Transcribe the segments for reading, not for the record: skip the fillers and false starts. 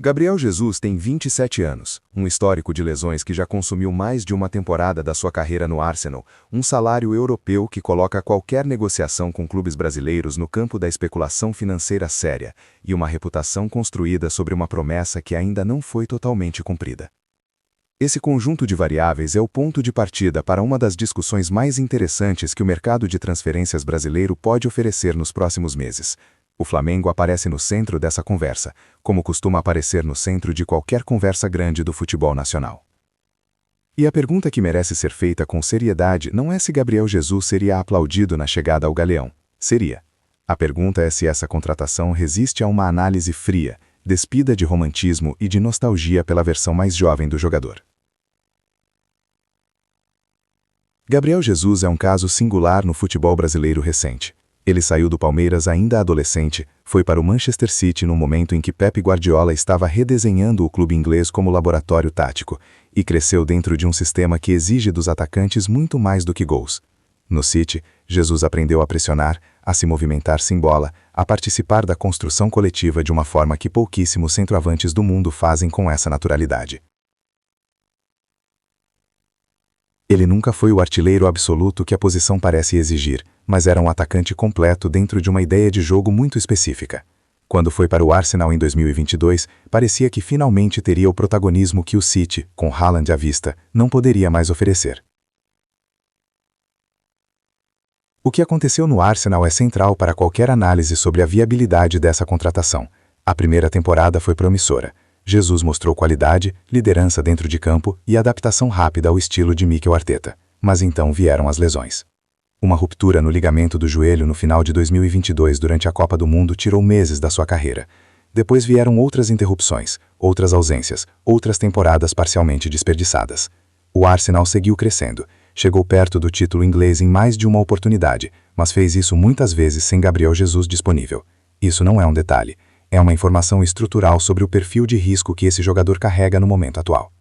Gabriel Jesus tem 27 anos, um histórico de lesões que já consumiu mais de uma temporada da sua carreira no Arsenal, um salário europeu que coloca qualquer negociação com clubes brasileiros no campo da especulação financeira séria e uma reputação construída sobre uma promessa que ainda não foi totalmente cumprida. Esse conjunto de variáveis é o ponto de partida para uma das discussões mais interessantes que o mercado de transferências brasileiro pode oferecer nos próximos meses. O Flamengo aparece no centro dessa conversa, como costuma aparecer no centro de qualquer conversa grande do futebol nacional. E a pergunta que merece ser feita com seriedade não é se Gabriel Jesus seria aplaudido na chegada ao Galeão. Seria. A pergunta é se essa contratação resiste a uma análise fria, despida de romantismo e de nostalgia pela versão mais jovem do jogador. Gabriel Jesus é um caso singular no futebol brasileiro recente. Ele saiu do Palmeiras ainda adolescente, foi para o Manchester City no momento em que Pep Guardiola estava redesenhando o clube inglês como laboratório tático, e cresceu dentro de um sistema que exige dos atacantes muito mais do que gols. No City, Jesus aprendeu a pressionar, a se movimentar sem bola, a participar da construção coletiva de uma forma que pouquíssimos centroavantes do mundo fazem com essa naturalidade. Ele nunca foi o artilheiro absoluto que a posição parece exigir, mas era um atacante completo dentro de uma ideia de jogo muito específica. Quando foi para o Arsenal em 2022, parecia que finalmente teria o protagonismo que o City, com Haaland à vista, não poderia mais oferecer. O que aconteceu no Arsenal é central para qualquer análise sobre a viabilidade dessa contratação. A primeira temporada foi promissora. Jesus mostrou qualidade, liderança dentro de campo e adaptação rápida ao estilo de Mikel Arteta. Mas então vieram as lesões. Uma ruptura no ligamento do joelho no final de 2022 durante a Copa do Mundo tirou meses da sua carreira. Depois vieram outras interrupções, outras ausências, outras temporadas parcialmente desperdiçadas. O Arsenal seguiu crescendo, chegou perto do título inglês em mais de uma oportunidade, mas fez isso muitas vezes sem Gabriel Jesus disponível. Isso não é um detalhe. É uma informação estrutural sobre o perfil de risco que esse jogador carrega no momento atual.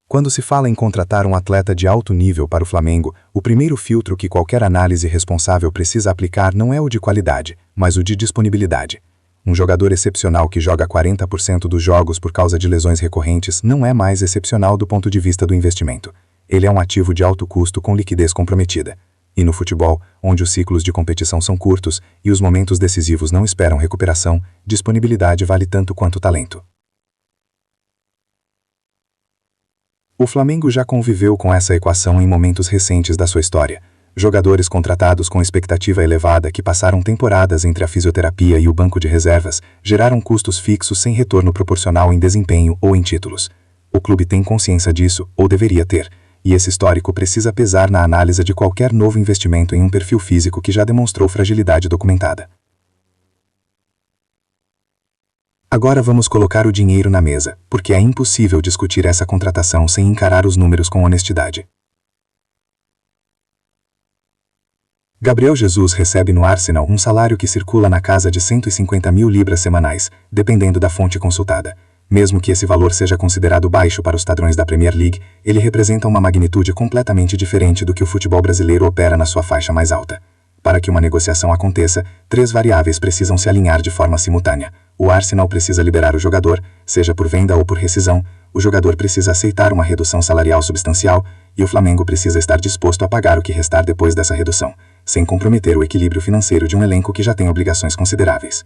Quando se fala em contratar um atleta de alto nível para o Flamengo, o primeiro filtro que qualquer análise responsável precisa aplicar não é o de qualidade, mas o de disponibilidade. Um jogador excepcional que joga 40% dos jogos por causa de lesões recorrentes não é mais excepcional do ponto de vista do investimento. Ele é um ativo de alto custo com liquidez comprometida. E no futebol, onde os ciclos de competição são curtos e os momentos decisivos não esperam recuperação, disponibilidade vale tanto quanto talento. O Flamengo já conviveu com essa equação em momentos recentes da sua história. Jogadores contratados com expectativa elevada que passaram temporadas entre a fisioterapia e o banco de reservas geraram custos fixos sem retorno proporcional em desempenho ou em títulos. O clube tem consciência disso, ou deveria ter. E esse histórico precisa pesar na análise de qualquer novo investimento em um perfil físico que já demonstrou fragilidade documentada. Agora vamos colocar o dinheiro na mesa, porque é impossível discutir essa contratação sem encarar os números com honestidade. Gabriel Jesus recebe no Arsenal um salário que circula na casa de 150 mil libras semanais, dependendo da fonte consultada. Mesmo que esse valor seja considerado baixo para os padrões da Premier League, ele representa uma magnitude completamente diferente do que o futebol brasileiro opera na sua faixa mais alta. Para que uma negociação aconteça, 3 variáveis precisam se alinhar de forma simultânea. O Arsenal precisa liberar o jogador, seja por venda ou por rescisão, o jogador precisa aceitar uma redução salarial substancial e o Flamengo precisa estar disposto a pagar o que restar depois dessa redução, sem comprometer o equilíbrio financeiro de um elenco que já tem obrigações consideráveis.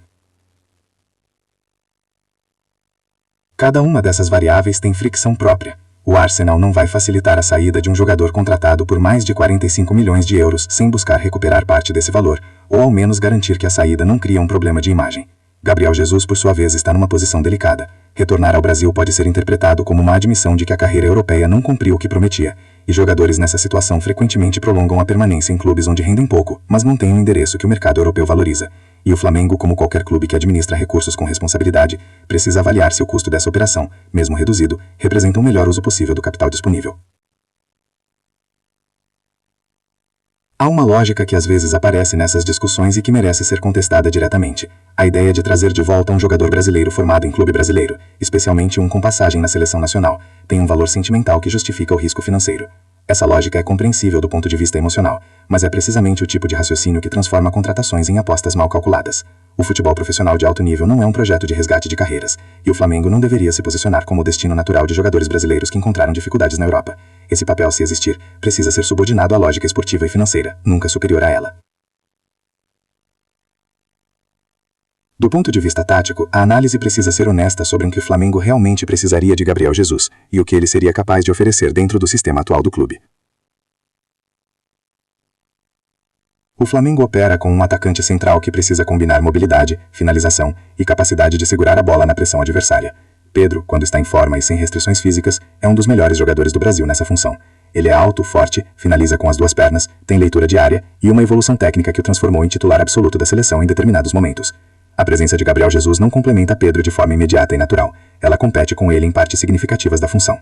Cada uma dessas variáveis tem fricção própria. O Arsenal não vai facilitar a saída de um jogador contratado por mais de 45 milhões de euros sem buscar recuperar parte desse valor, ou ao menos garantir que a saída não cria um problema de imagem. Gabriel Jesus, por sua vez, está numa posição delicada. Retornar ao Brasil pode ser interpretado como uma admissão de que a carreira europeia não cumpriu o que prometia, e jogadores nessa situação frequentemente prolongam a permanência em clubes onde rendem pouco, mas não têm um endereço que o mercado europeu valoriza. E o Flamengo, como qualquer clube que administra recursos com responsabilidade, precisa avaliar se o custo dessa operação, mesmo reduzido, representa o melhor uso possível do capital disponível. Há uma lógica que às vezes aparece nessas discussões e que merece ser contestada diretamente. A ideia de trazer de volta um jogador brasileiro formado em clube brasileiro, especialmente um com passagem na seleção nacional, tem um valor sentimental que justifica o risco financeiro. Essa lógica é compreensível do ponto de vista emocional, mas é precisamente o tipo de raciocínio que transforma contratações em apostas mal calculadas. O futebol profissional de alto nível não é um projeto de resgate de carreiras, e o Flamengo não deveria se posicionar como o destino natural de jogadores brasileiros que encontraram dificuldades na Europa. Esse papel, se existir, precisa ser subordinado à lógica esportiva e financeira, nunca superior a ela. Do ponto de vista tático, a análise precisa ser honesta sobre o que o Flamengo realmente precisaria de Gabriel Jesus, e o que ele seria capaz de oferecer dentro do sistema atual do clube. O Flamengo opera com um atacante central que precisa combinar mobilidade, finalização e capacidade de segurar a bola na pressão adversária. Pedro, quando está em forma e sem restrições físicas, é um dos melhores jogadores do Brasil nessa função. Ele é alto, forte, finaliza com as duas pernas, tem leitura de área e uma evolução técnica que o transformou em titular absoluto da seleção em determinados momentos. A presença de Gabriel Jesus não complementa Pedro de forma imediata e natural. Ela compete com ele em partes significativas da função.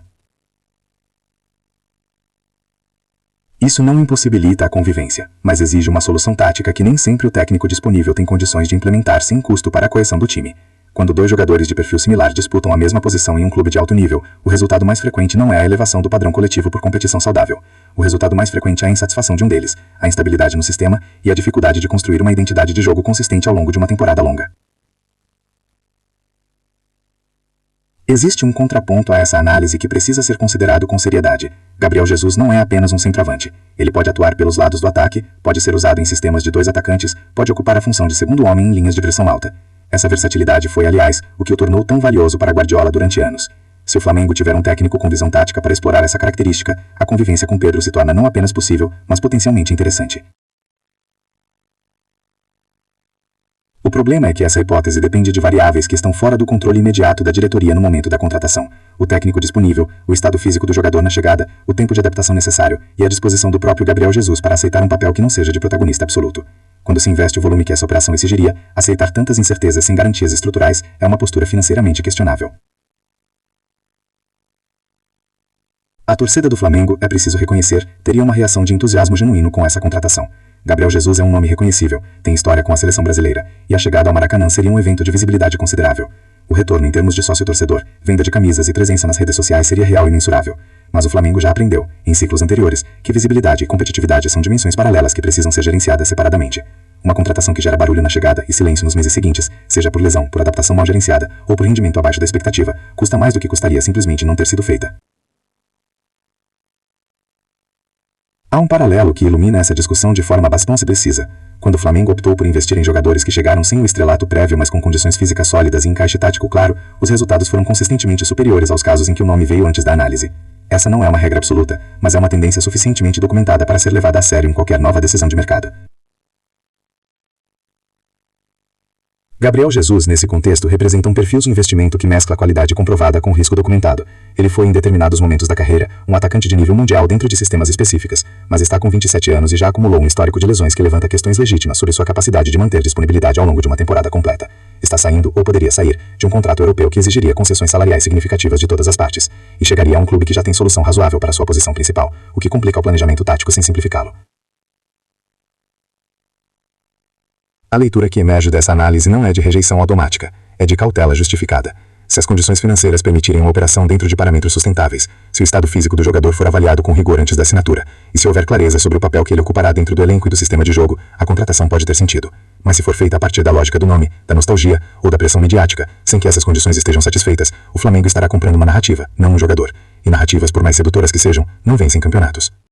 Isso não impossibilita a convivência, mas exige uma solução tática que nem sempre o técnico disponível tem condições de implementar sem custo para a coesão do time. Quando dois jogadores de perfil similar disputam a mesma posição em um clube de alto nível, o resultado mais frequente não é a elevação do padrão coletivo por competição saudável. O resultado mais frequente é a insatisfação de um deles, a instabilidade no sistema e a dificuldade de construir uma identidade de jogo consistente ao longo de uma temporada longa. Existe um contraponto a essa análise que precisa ser considerado com seriedade. Gabriel Jesus não é apenas um centroavante. Ele pode atuar pelos lados do ataque, pode ser usado em sistemas de dois atacantes, pode ocupar a função de segundo homem em linhas de pressão alta. Essa versatilidade foi, aliás, o que o tornou tão valioso para Guardiola durante anos. Se o Flamengo tiver um técnico com visão tática para explorar essa característica, a convivência com Pedro se torna não apenas possível, mas potencialmente interessante. O problema é que essa hipótese depende de variáveis que estão fora do controle imediato da diretoria no momento da contratação. O técnico disponível, o estado físico do jogador na chegada, o tempo de adaptação necessário e a disposição do próprio Gabriel Jesus para aceitar um papel que não seja de protagonista absoluto. Quando se investe o volume que essa operação exigiria, aceitar tantas incertezas sem garantias estruturais é uma postura financeiramente questionável. A torcida do Flamengo, é preciso reconhecer, teria uma reação de entusiasmo genuíno com essa contratação. Gabriel Jesus é um nome reconhecível, tem história com a seleção brasileira, e a chegada ao Maracanã seria um evento de visibilidade considerável. O retorno em termos de sócio-torcedor, venda de camisas e presença nas redes sociais seria real e mensurável. Mas o Flamengo já aprendeu, em ciclos anteriores, que visibilidade e competitividade são dimensões paralelas que precisam ser gerenciadas separadamente. Uma contratação que gera barulho na chegada e silêncio nos meses seguintes, seja por lesão, por adaptação mal gerenciada ou por rendimento abaixo da expectativa, custa mais do que custaria simplesmente não ter sido feita. Há um paralelo que ilumina essa discussão de forma bastante precisa. Quando o Flamengo optou por investir em jogadores que chegaram sem o estrelato prévio mas com condições físicas sólidas e encaixe tático claro, os resultados foram consistentemente superiores aos casos em que o nome veio antes da análise. Essa não é uma regra absoluta, mas é uma tendência suficientemente documentada para ser levada a sério em qualquer nova decisão de mercado. Gabriel Jesus, nesse contexto, representa um perfil de investimento que mescla a qualidade comprovada com o risco documentado. Ele foi, em determinados momentos da carreira, um atacante de nível mundial dentro de sistemas específicos, mas está com 27 anos e já acumulou um histórico de lesões que levanta questões legítimas sobre sua capacidade de manter disponibilidade ao longo de uma temporada completa. Está saindo, ou poderia sair, de um contrato europeu que exigiria concessões salariais significativas de todas as partes, e chegaria a um clube que já tem solução razoável para sua posição principal, o que complica o planejamento tático sem simplificá-lo. A leitura que emerge dessa análise não é de rejeição automática, é de cautela justificada. Se as condições financeiras permitirem uma operação dentro de parâmetros sustentáveis, se o estado físico do jogador for avaliado com rigor antes da assinatura, e se houver clareza sobre o papel que ele ocupará dentro do elenco e do sistema de jogo, a contratação pode ter sentido. Mas se for feita a partir da lógica do nome, da nostalgia ou da pressão midiática, sem que essas condições estejam satisfeitas, o Flamengo estará comprando uma narrativa, não um jogador. E narrativas, por mais sedutoras que sejam, não vencem campeonatos.